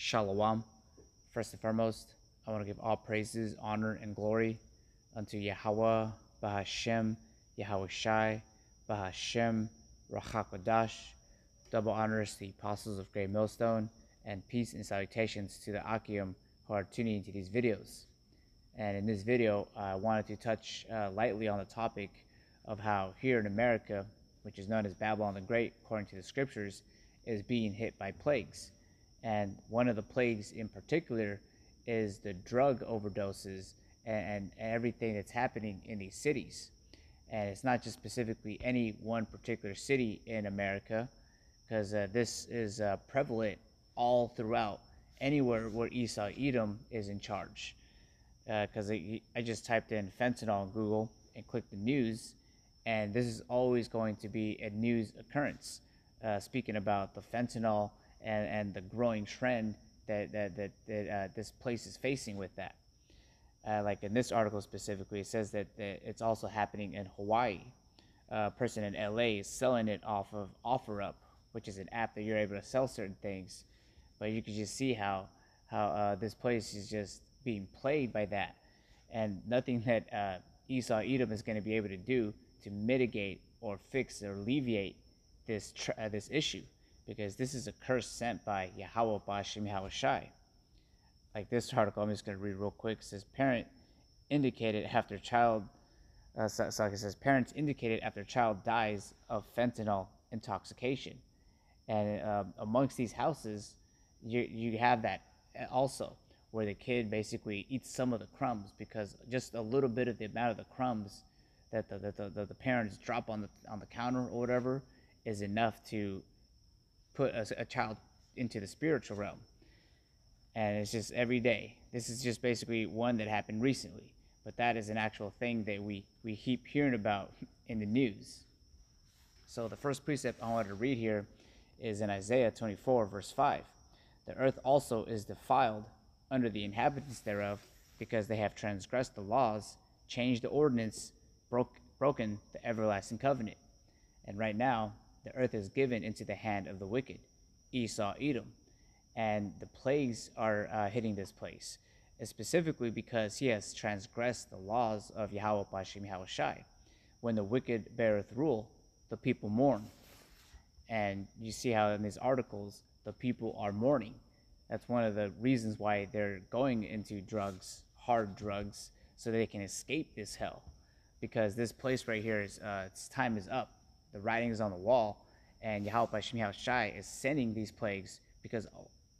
Shalom. First and foremost, I want to give all praises, honor, and glory unto Yahweh, Bahashem, Yahweh Shai, Bahashem, Rachakodash. Double honors to the apostles of Great Millstone, and peace and salutations to the Akim who are tuning into these videos. And in this video, I wanted to touch lightly on the topic of how here in America, which is known as Babylon the Great, according to the scriptures, is being hit by plagues. And one of the plagues in particular is the drug overdoses and everything that's happening in these cities. And it's not just specifically any one particular city in America, because this is prevalent all throughout, anywhere where Esau Edom is in charge. Because I just typed in fentanyl on Google and clicked the news, and this is always going to be a news occurrence, speaking about the fentanyl and the growing trend that this place is facing with that. Like in this article specifically, it says that it's also happening in Hawaii. A person in LA is selling it off of OfferUp, which is an app that you're able to sell certain things. But you can just see how this place is just being plagued by that, and nothing that Esau Edom is going to be able to do to mitigate or fix or alleviate this issue, because this is a curse sent by Yahweh Bashim Yahweh Shai. Like this article, I'm just going to read real quick. It says, parent indicated after child, it says, parents indicated after child dies of fentanyl intoxication. And amongst these houses, you have that also, where the kid basically eats some of the crumbs, because just a little bit of the amount of the crumbs that the parents drop on the counter or whatever is enough to put a child into the spiritual realm. And it's just every day. This is just basically one that happened recently, but that is an actual thing that we keep hearing about in the news. So the first precept I wanted to read here is in Isaiah 24 verse 5. The earth also is defiled under the inhabitants thereof, because they have transgressed the laws, changed the ordinance, broken the everlasting covenant. And right now, the earth is given into the hand of the wicked, Esau Edom. And the plagues are hitting this place, specifically because he has transgressed the laws of Yahweh Bashim Yahweh Shai. When the wicked beareth rule, the people mourn. And you see how in these articles, the people are mourning. That's one of the reasons why they're going into drugs, hard drugs, so they can escape this hell. Because this place right here, its time is up. The writing is on the wall, and Yahweh Bashim Yahweh Shai is sending these plagues because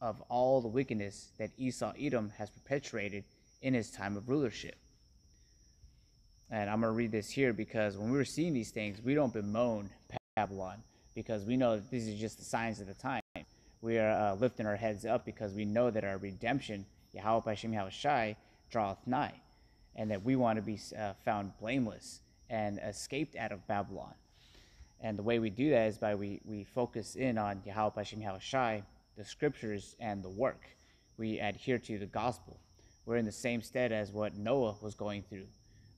of all the wickedness that Esau Edom has perpetuated in his time of rulership. And I'm going to read this here, because when we were seeing these things, we don't bemoan Babylon, because we know that these are just the signs of the time. We are lifting our heads up because we know that our redemption, Yahweh Bashim Yahweh Shai, draweth nigh, and that we want to be found blameless and escaped out of Babylon. And the way we do that is by we focus in on Yahweh Bashim Yahweh Shai, the scriptures, and the work. We adhere to the gospel. We're in the same stead as what Noah was going through,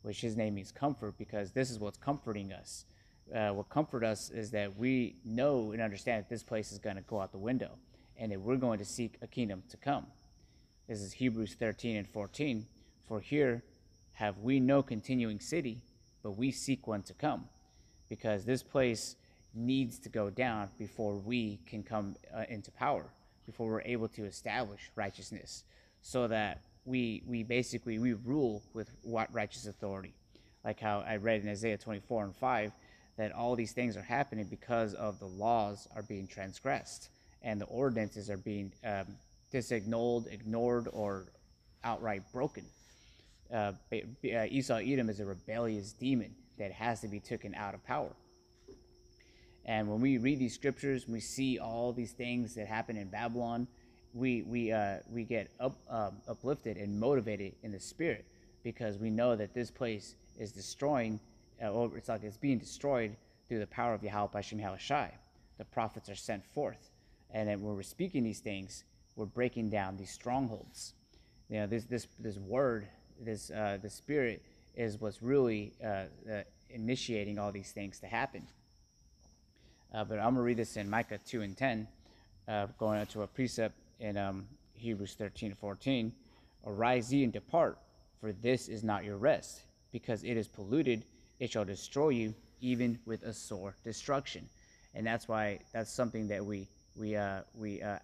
which his name means comfort, because this is what's comforting us. What comfort us is that we know and understand that this place is going to go out the window, and that we're going to seek a kingdom to come. This is Hebrews 13 and 14. For here have we no continuing city, but we seek one to come. Because this place needs to go down before we can come into power, before we're able to establish righteousness, so that we rule with what righteous authority. Like how I read in Isaiah 24 and 5, that all these things are happening because of the laws are being transgressed, and the ordinances are being disannulled, ignored, or outright broken. Esau Edom is a rebellious demon that has to be taken out of power. And when we read these scriptures, we see all these things that happen in Babylon, we get uplifted and motivated in the spirit, because we know that this place is destroying, it's like it's being destroyed through the power of Yahweh Bashim Yahweh Shai. The prophets are sent forth, and then when we're speaking these things, we're breaking down these strongholds. You know, this word, the spirit is what's really initiating all these things to happen. But I'm going to read this in Micah 2 and 10, going into a precept in Hebrews 13:14, arise ye and depart, for this is not your rest, because it is polluted, it shall destroy you, even with a sore destruction. And that's why that's something that we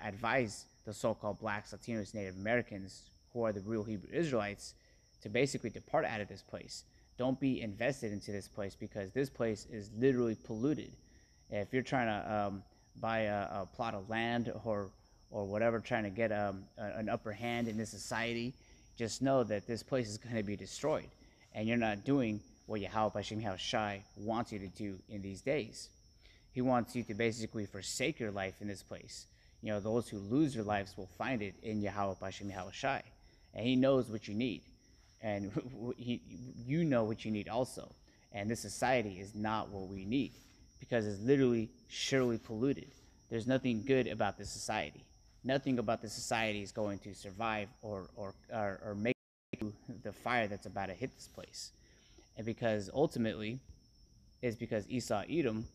advise the so-called blacks, Latinos, Native Americans, who are the real Hebrew Israelites, to basically depart out of this place. Don't be invested into this place, because this place is literally polluted. If you're trying to buy a plot of land or whatever, trying to get an upper hand in this society, just know that this place is going to be destroyed, and you're not doing what Yahweh Hashem Yahushai wants you to do in these days. He wants you to basically forsake your life in this place. You know, those who lose their lives will find it in Yahweh Hashem Yahushai, and He knows what you need, and you know what you need also. And this society is not what we need, because it's literally surely polluted. There's nothing good about this society. Nothing about this society is going to survive or make the fire that's about to hit this place. And because ultimately, it's because Esau Edom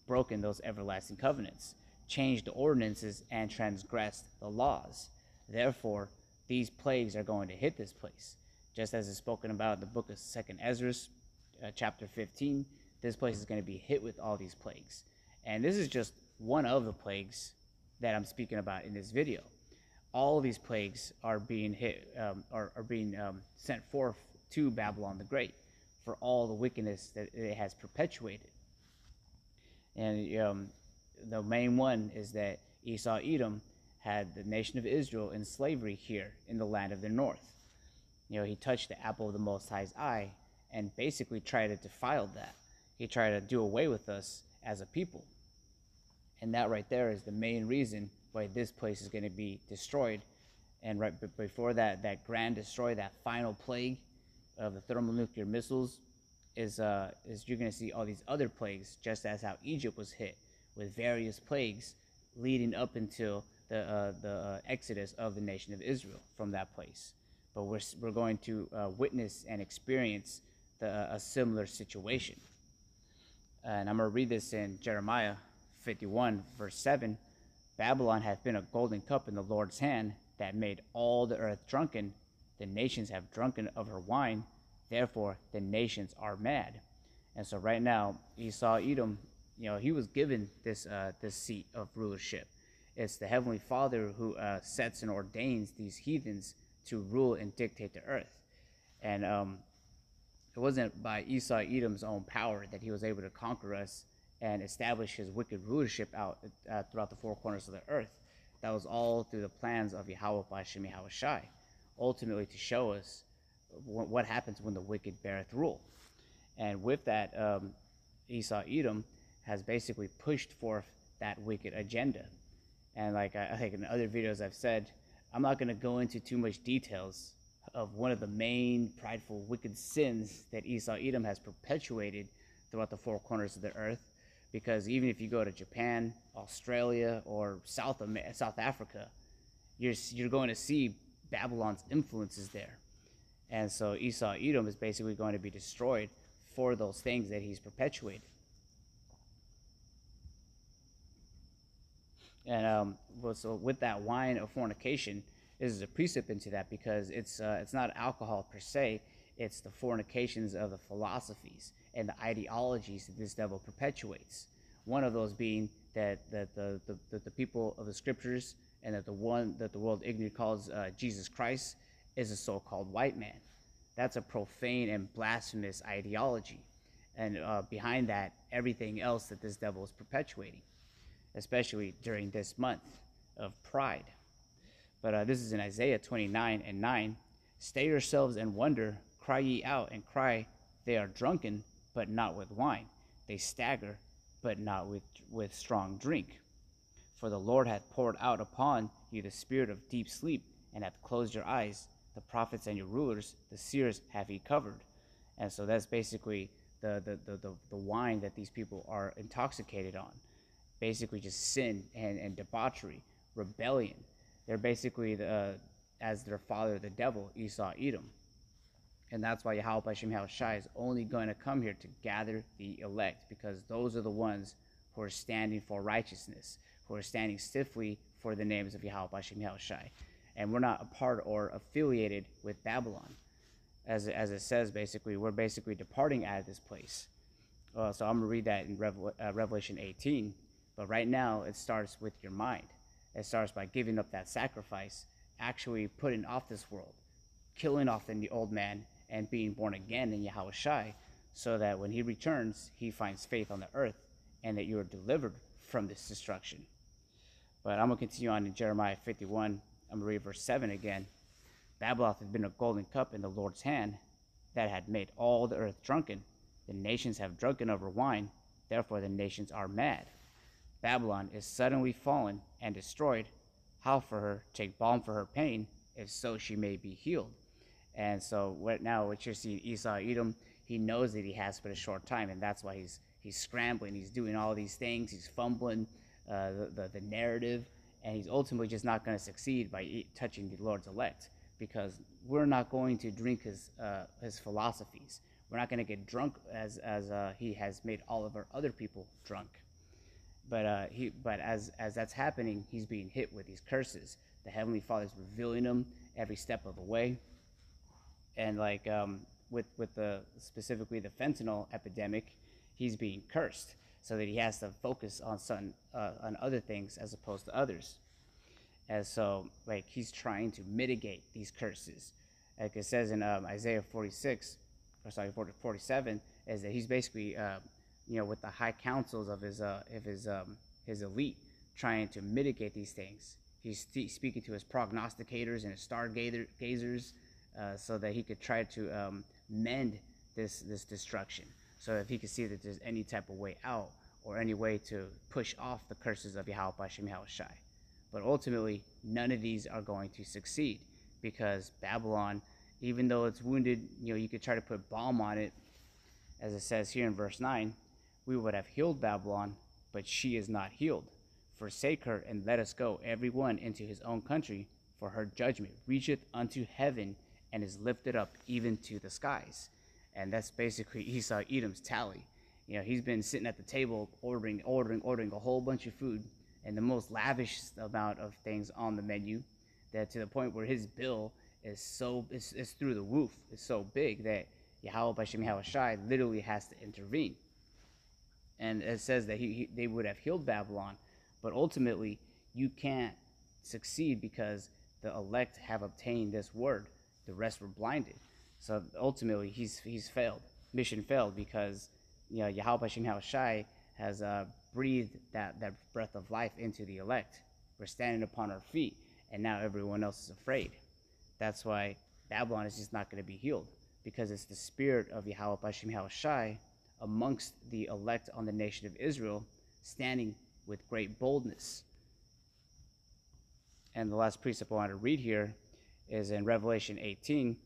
broken those everlasting covenants, changed the ordinances, and transgressed the laws. Therefore, these plagues are going to hit this place. Just as is spoken about in the book of 2nd Ezra, chapter 15, this place is going to be hit with all these plagues. And this is just one of the plagues that I'm speaking about in this video. All these plagues are being sent forth to Babylon the Great for all the wickedness that it has perpetuated. And the main one is that Esau Edom had the nation of Israel in slavery here in the land of the north. You know, he touched the apple of the Most High's eye and basically tried to defile that. He tried to do away with us as a people. And that right there is the main reason why this place is going to be destroyed. And right before that, that grand destroy, that final plague of the thermonuclear missiles is you're going to see all these other plagues, just as how Egypt was hit with various plagues leading up until the exodus of the nation of Israel from that place. But we're going to witness and experience a similar situation. And I'm going to read this in Jeremiah 51, verse 7. Babylon hath been a golden cup in the Lord's hand, that made all the earth drunken. The nations have drunken of her wine, therefore the nations are mad. And so right now, Esau Edom, you know, he was given this seat of rulership. It's the Heavenly Father who sets and ordains these heathens to rule and dictate the earth. And it wasn't by Esau Edom's own power that he was able to conquer us and establish his wicked rulership out throughout the four corners of the earth. That was all through the plans of Yahweh Hashem Yahushai, ultimately to show us what happens when the wicked beareth rule. And with that, Esau Edom has basically pushed forth that wicked agenda. And like I think in other videos I've said, I'm not going to go into too much details of one of the main prideful wicked sins that Esau Edom has perpetuated throughout the four corners of the earth, because even if you go to Japan, Australia, or South Africa, you're going to see Babylon's influences there. And so Esau Edom is basically going to be destroyed for those things that he's perpetuated. And so with that wine of fornication, this is a precept into that, because it's not alcohol per se, it's the fornications of the philosophies and the ideologies that this devil perpetuates. One of those being that the people of the scriptures, and that the one that the world ignorantly calls Jesus Christ, is a so-called white man. That's a profane and blasphemous ideology. And behind that, everything else that this devil is perpetuating, especially during this month of pride. But this is in Isaiah 29:9. Stay yourselves and wonder, cry ye out and cry, they are drunken, but not with wine. They stagger, but not with strong drink. For the Lord hath poured out upon you the spirit of deep sleep, and hath closed your eyes. The prophets and your rulers, the seers, have he covered. And so that's basically the wine that these people are intoxicated on. Basically just sin and debauchery, rebellion. They're basically as their father, the devil, Esau Edom. And that's why Yahweh Hashem Yahushai is only going to come here to gather the elect, because those are the ones who are standing for righteousness, who are standing stiffly for the names of Yahweh Hashem Yahushai. and we're not a part or affiliated with Babylon. As it says, basically, we're basically departing out of this place. So I'm going to read that in Revelation 18. But right now, it starts with your mind. It starts by giving up that sacrifice, actually putting off this world, killing off the old man, and being born again in Yahweh Shai, so that when he returns, he finds faith on the earth, and that you are delivered from this destruction. But I'm going to continue on in Jeremiah 51. I'm going to read verse 7 again. Babylon had been a golden cup in the Lord's hand that had made all the earth drunken. The nations have drunken over wine, therefore the nations are mad. Babylon is suddenly fallen and destroyed. How for her, take balm for her pain, if so she may be healed. And so what you're seeing Esau Edom, he knows that he has but a short time, and that's why he's scrambling, he's doing all these things, he's fumbling the narrative, and he's ultimately just not going to succeed by touching the Lord's elect, because we're not going to drink his philosophies. We're not going to get drunk as he has made all of our other people drunk. But as that's happening, he's being hit with these curses. The Heavenly Father's revealing him every step of the way, and with the specifically the fentanyl epidemic, he's being cursed, so that he has to focus on other things as opposed to others. And so he's trying to mitigate these curses, like it says in Isaiah 47, is that he's basically with the high councils of his elite, trying to mitigate these things. He's speaking to his prognosticators and his stargazers, so that he could try to mend this destruction, so if he could see that there's any type of way out or any way to push off the curses of Yahweh Bashem Yahweh Shai. But ultimately, none of these are going to succeed, because Babylon, even though it's wounded, you could try to put balm on it, as it says here in verse 9, we would have healed Babylon, but she is not healed. Forsake her, and let us go, every one into his own country, for her judgment reacheth unto heaven, and is lifted up even to the skies. And that's basically Esau Edom's tally. He's been sitting at the table ordering a whole bunch of food, and the most lavish amount of things on the menu, that to the point where his bill is through the roof. It's so big that Yahweh Bashem Yahweh Shai literally has to intervene. And it says that they would have healed Babylon, but ultimately you can't succeed because the elect have obtained this word. The rest were blinded. So ultimately he's failed. Mission failed, because Yahweh Bashem Yahweh Shai has breathed that breath of life into the elect. We're standing upon our feet, and now everyone else is afraid. That's why Babylon is just not going to be healed, because it's the spirit of Yahweh Bashem Yahweh Shai amongst the elect on the nation of Israel, standing with great boldness. And the last precept I want to read here is in Revelation 18,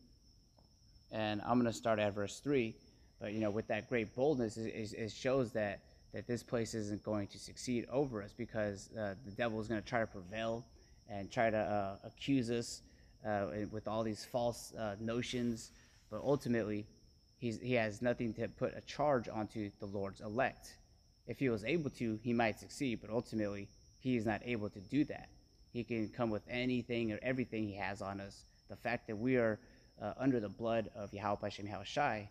and I'm going to start at verse 3. But with that great boldness, it shows that this place isn't going to succeed over us, because the devil is going to try to prevail and try to accuse us with all these false notions. But ultimately, he has nothing to put a charge onto the Lord's elect. If he was able to, he might succeed, but ultimately, he is not able to do that. He can come with anything or everything he has on us. The fact that we are under the blood of Yahweh Bashem Yahweh Shai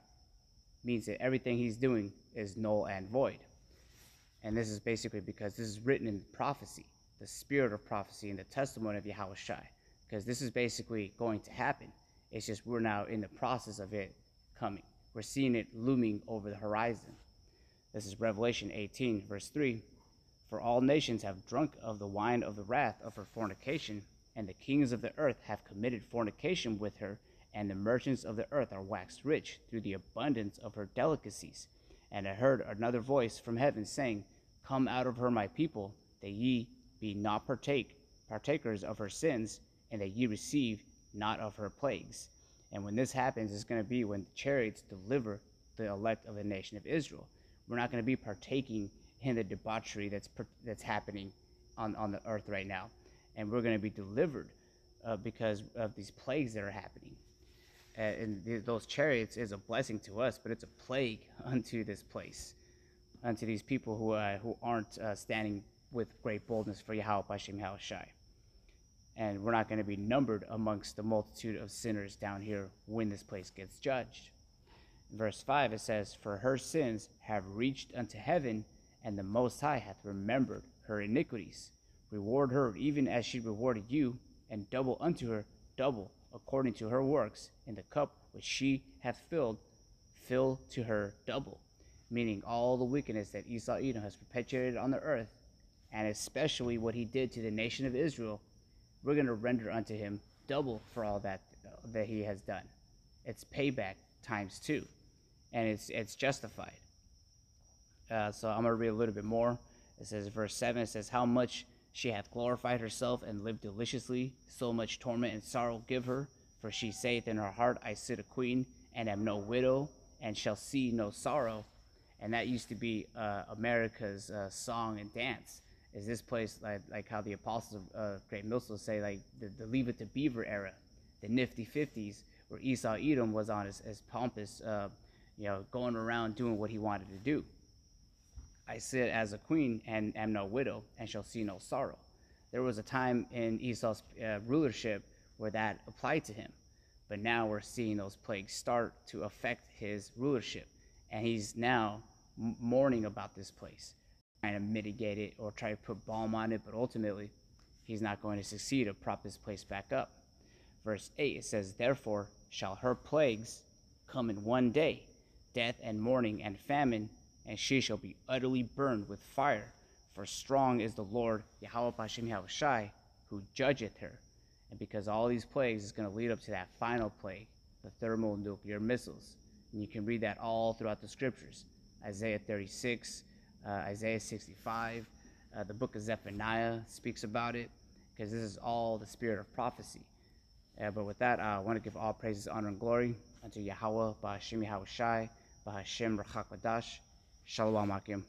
means that everything he's doing is null and void. And this is basically because this is written in prophecy, the spirit of prophecy and the testimony of Yahweh Shai, because this is basically going to happen. It's just we're now in the process of it coming. We're seeing it looming over the horizon. This is Revelation 18, verse 3. For all nations have drunk of the wine of the wrath of her fornication, and the kings of the earth have committed fornication with her, and the merchants of the earth are waxed rich through the abundance of her delicacies. And I heard another voice from heaven saying, Come out of her, my people, that ye be not partakers of her sins, and that ye receive not of her plagues. And when this happens, it's going to be when the chariots deliver the elect of the nation of Israel. We're not going to be partaking in the debauchery that's happening on the earth right now. And we're going to be delivered because of these plagues that are happening. And those chariots is a blessing to us, but it's a plague unto this place, unto these people who aren't standing with great boldness for Yahweh Bashem Yahweh Shai. and we're not going to be numbered amongst the multitude of sinners down here when this place gets judged. In verse 5 it says, "For her sins have reached unto heaven, and the Most High hath remembered her iniquities. Reward her even as she rewarded you, and double unto her double according to her works. In the cup which she hath filled, fill to her double." Meaning all the wickedness that Esau Edom has perpetuated on the earth, and especially what he did to the nation of Israel, we're going to render unto him double for all that he has done. It's payback times 2, and it's justified. So I'm going to read a little bit more. It says, verse 7, it says, "How much she hath glorified herself and lived deliciously, so much torment and sorrow give her. For she saith in her heart, I sit a queen, and am no widow, and shall see no sorrow." And that used to be America's song and dance. Is this place like how the apostles of Great Millstone say, like the Leave It to Beaver era, the nifty 50s, where Esau Edom was on his pompous, going around doing what he wanted to do. "I sit as a queen and am no widow, and shall see no sorrow." There was a time in Esau's rulership where that applied to him, but now we're seeing those plagues start to affect his rulership, and he's now mourning about this place, trying to mitigate it or try to put balm on it, but ultimately he's not going to succeed to prop this place back up. Verse 8, it says, "Therefore shall her plagues come in one day, death and mourning and famine, and she shall be utterly burned with fire. For strong is the Lord, Yahweh Bashem Yahushai, who judgeth her." And because all these plagues is going to lead up to that final plague, the thermonuclear missiles. And you can read that all throughout the scriptures. Isaiah 36, Isaiah 65, the book of Zephaniah speaks about it, because this is all the spirit of prophecy. But with that, I want to give all praises, honor, and glory unto Yahweh, Ba'ashem Yahushai, Ba'ashem Rachakwadash. Shalom Akim.